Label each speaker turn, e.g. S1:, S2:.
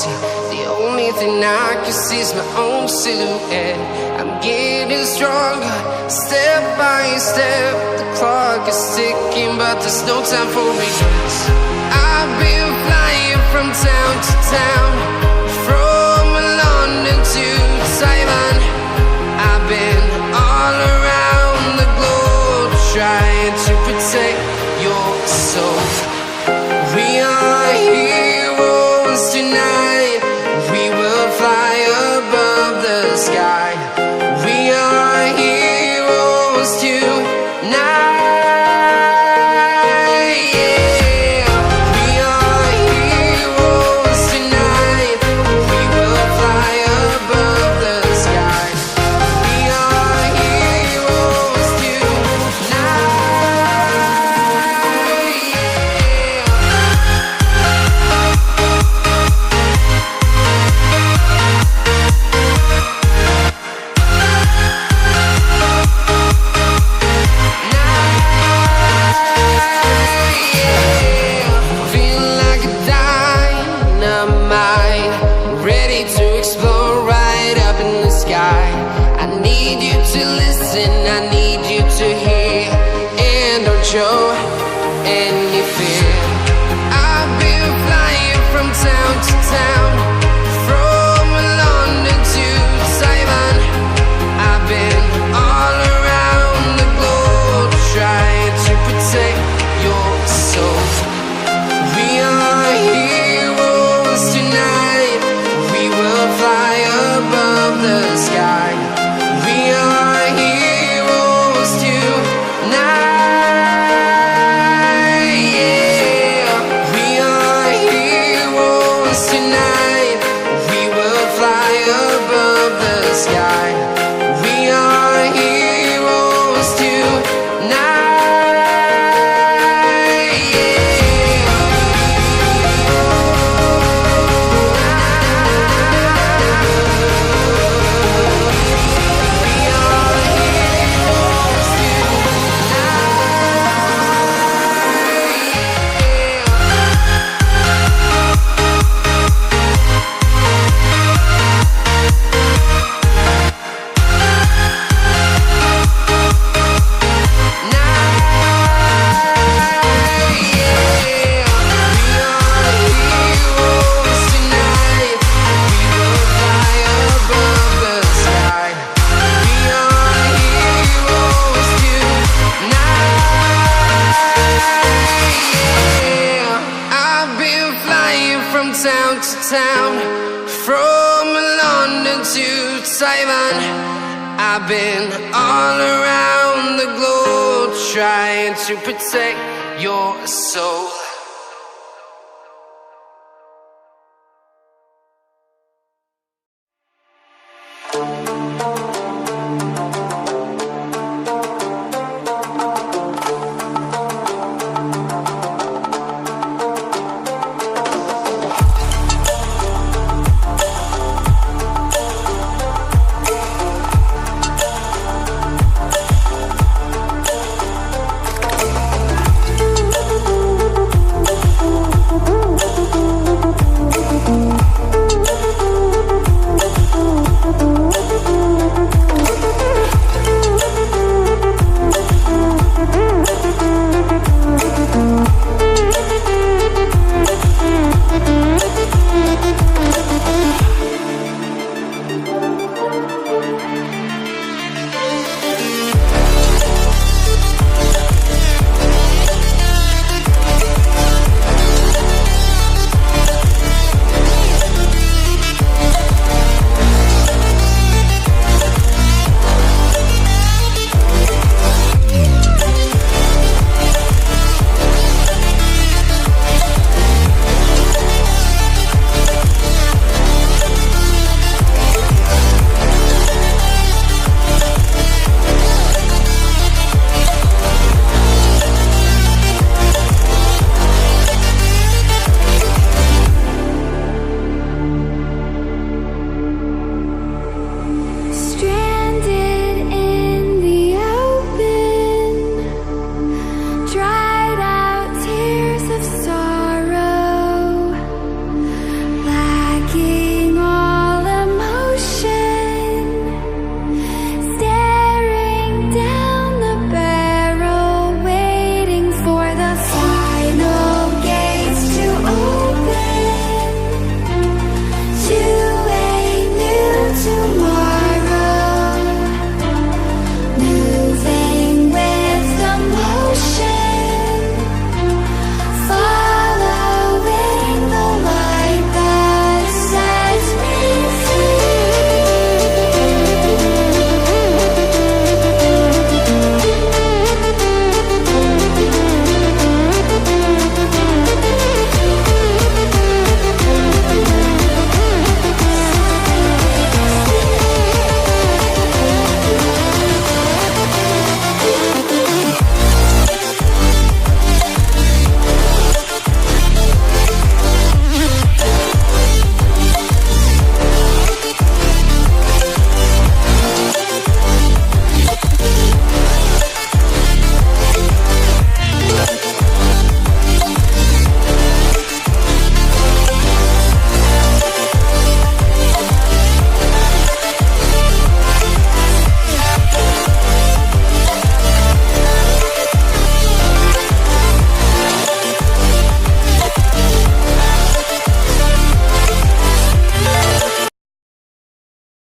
S1: empty. The only thing I can see is my own silhouette. I'm getting stronger, step by step. The clock is ticking, but there's no time for regrets. I've been flying from town to town, from London to Taiwan. I've been all around the globe, trying to protect your soul. We are heroes tonight. We will fly above the sky. We are heroes tonight. Show any fear. I've been flying from town to town, from London to Taiwan. I've been all around the globe, trying to protect your soul. We are heroes tonight. We will fly above the sky. We are heroes tonight. Town to town, from London to Taiwan. I've been all around the globe, trying to protect your soul.